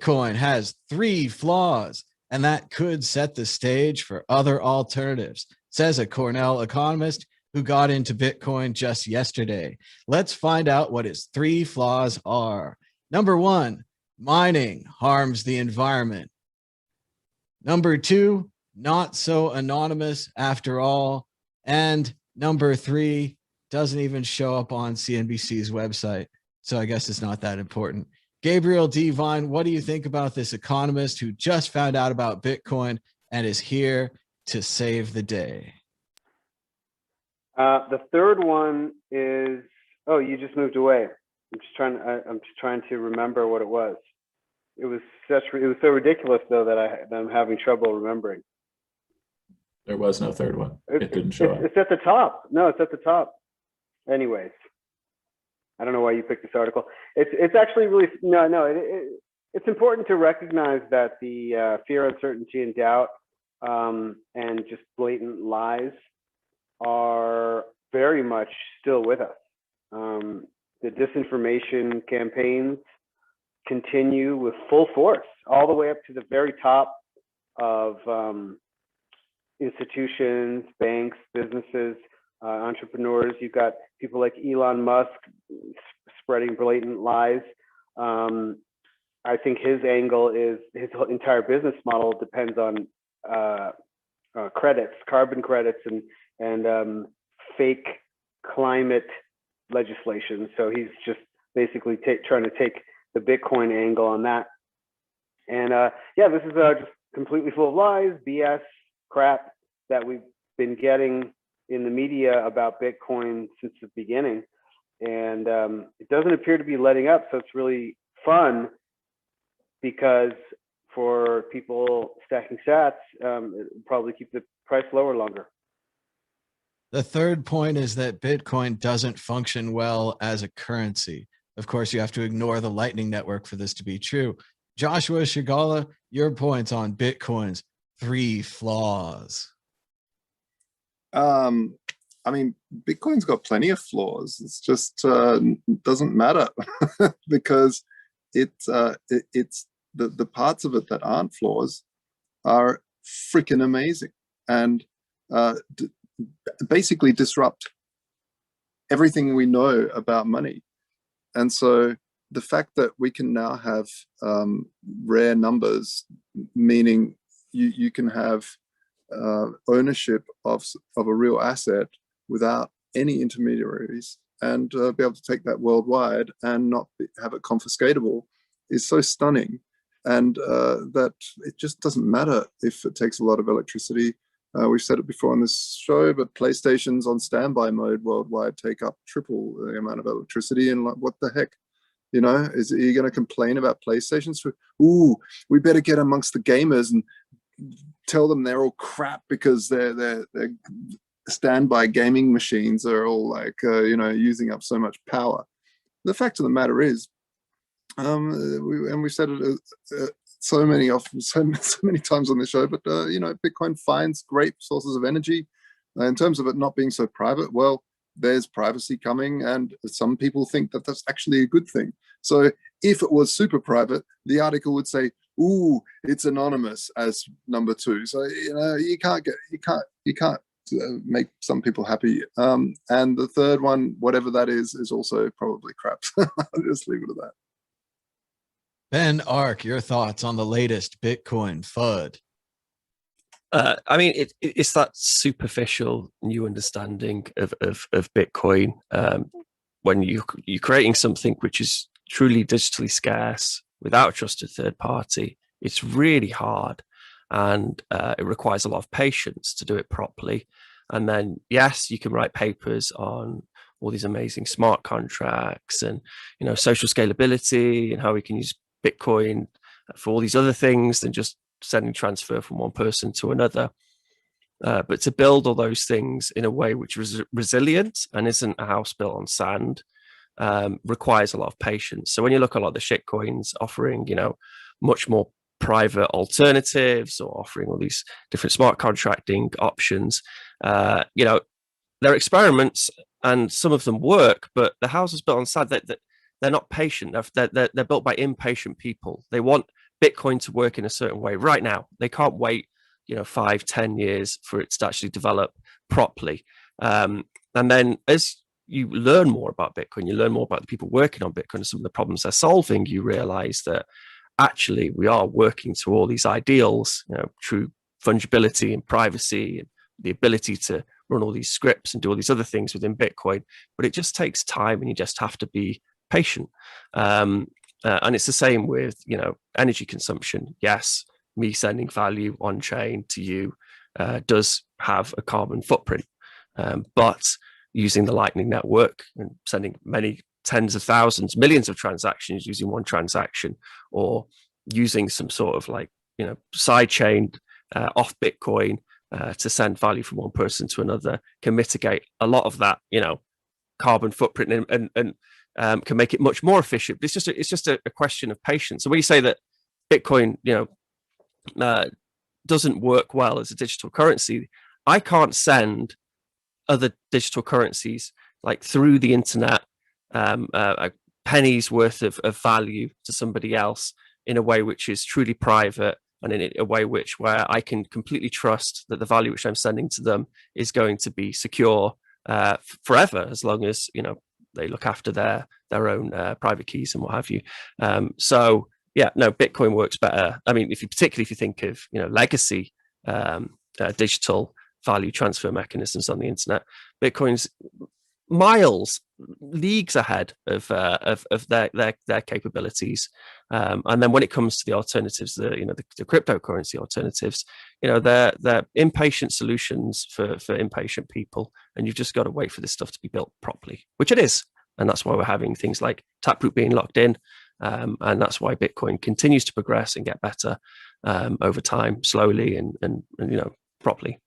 Bitcoin has 3 flaws, and that could set the stage for other alternatives, says a Cornell economist who got into Bitcoin just yesterday. Let's find out what his 3 flaws are. Number 1, mining harms the environment. Number 2, not so anonymous after all. And number 3, doesn't even show up on CNBC's website. So I guess it's not that important. Gabriel Devine, what do you think about this economist who just found out about Bitcoin and is here to save the day? The third one is, oh, you just moved away. I'm just trying to remember what it was. It was so ridiculous though that I'm having trouble remembering. There was no third one. It didn't show up. It's at the top. No, it's at the top. Anyways, I don't know why you picked this article. It's actually really it's important to recognize that the fear, uncertainty, and doubt, and just blatant lies are very much still with us. The disinformation campaigns continue with full force, all the way up to the very top of institutions, banks, businesses, entrepreneurs. You've got people like Elon Musk spreading blatant lies. I think his angle is his entire business model depends on credits, carbon credits, and fake climate legislation. So he's just basically trying to take the Bitcoin angle on that. And yeah, this is just completely full of lies, BS, crap that we've been getting in the media about Bitcoin since the beginning. And it doesn't appear to be letting up. So it's really fun because for people stacking sats, it'll probably keep the price lower longer. The third point is that Bitcoin doesn't function well as a currency. Of course, you have to ignore the Lightning Network for this to be true. Joshua Shigala, your points on Bitcoin's 3 flaws. I mean, Bitcoin's got plenty of flaws. It's just doesn't matter because it's the parts of it that aren't flaws are freaking amazing and basically disrupt everything we know about money. And so the fact that we can now have rare numbers, meaning you can have ownership of a real asset without any intermediaries and be able to take that worldwide and not have it confiscatable is so stunning. And that it just doesn't matter if it takes a lot of electricity. We've said it before on this show, but PlayStations on standby mode worldwide take up triple the amount of electricity. And like, what the heck? You know, are you going to complain about PlayStations? Ooh, we better get amongst the gamers and tell them they're all crap because their standby gaming machines are all like, using up so much power. The fact of the matter is, we've said it so many times on the show, but Bitcoin finds great sources of energy. In terms of it not being so private, well, there's privacy coming, and some people think that that's actually a good thing. So if it was super private, the article would say, "Ooh, it's anonymous" as number 2. So you can't make some people happy. And the third one, whatever that is also probably crap. I'll just leave it at that. Ben Ark, your thoughts on the latest Bitcoin FUD? I mean, it's that superficial new understanding of Bitcoin. When you're creating something which is truly digitally scarce without a trusted third party, it's really hard, and it requires a lot of patience to do it properly. And then, yes, you can write papers on all these amazing smart contracts and social scalability and how we can use Bitcoin for all these other things than just sending transfer from one person to another. But to build all those things in a way which is resilient and isn't a house built on sand requires a lot of patience. So when you look at a lot of the shitcoins offering, much more private alternatives or offering all these different smart contracting options, they're experiments and some of them work, but the houses built on sand, they're not patient. They're built by impatient people. They want Bitcoin to work in a certain way right now. They can't wait, 5-10 years for it to actually develop properly. And then as you learn more about Bitcoin, you learn more about the people working on Bitcoin and some of the problems they're solving, you realize that actually we are working to all these ideals, true fungibility and privacy and the ability to run all these scripts and do all these other things within Bitcoin. But it just takes time, and you just have to be patient. And it's the same with, energy consumption. Yes, me sending value on chain to you does have a carbon footprint, but using the Lightning Network and sending many tens of thousands, millions of transactions using one transaction, or using some sort of side chain off Bitcoin to send value from one person to another can mitigate a lot of that, carbon footprint and can make it much more efficient. It's just a question of patience. So when you say that Bitcoin, doesn't work well as a digital currency, I can't send other digital currencies through the internet a penny's worth of value to somebody else in a way which is truly private, and in a way where I can completely trust that the value which I'm sending to them is going to be secure forever, as long as they look after their own private keys and what have you. So yeah, no, Bitcoin works better. I mean, particularly if you think of legacy digital value transfer mechanisms on the internet, Bitcoin's leagues ahead of their capabilities. And then when it comes to the alternatives, the cryptocurrency alternatives, they're impatient solutions for impatient people, and you've just got to wait for this stuff to be built properly, which it is. And that's why we're having things like Taproot being locked in, and that's why Bitcoin continues to progress and get better over time, slowly and properly.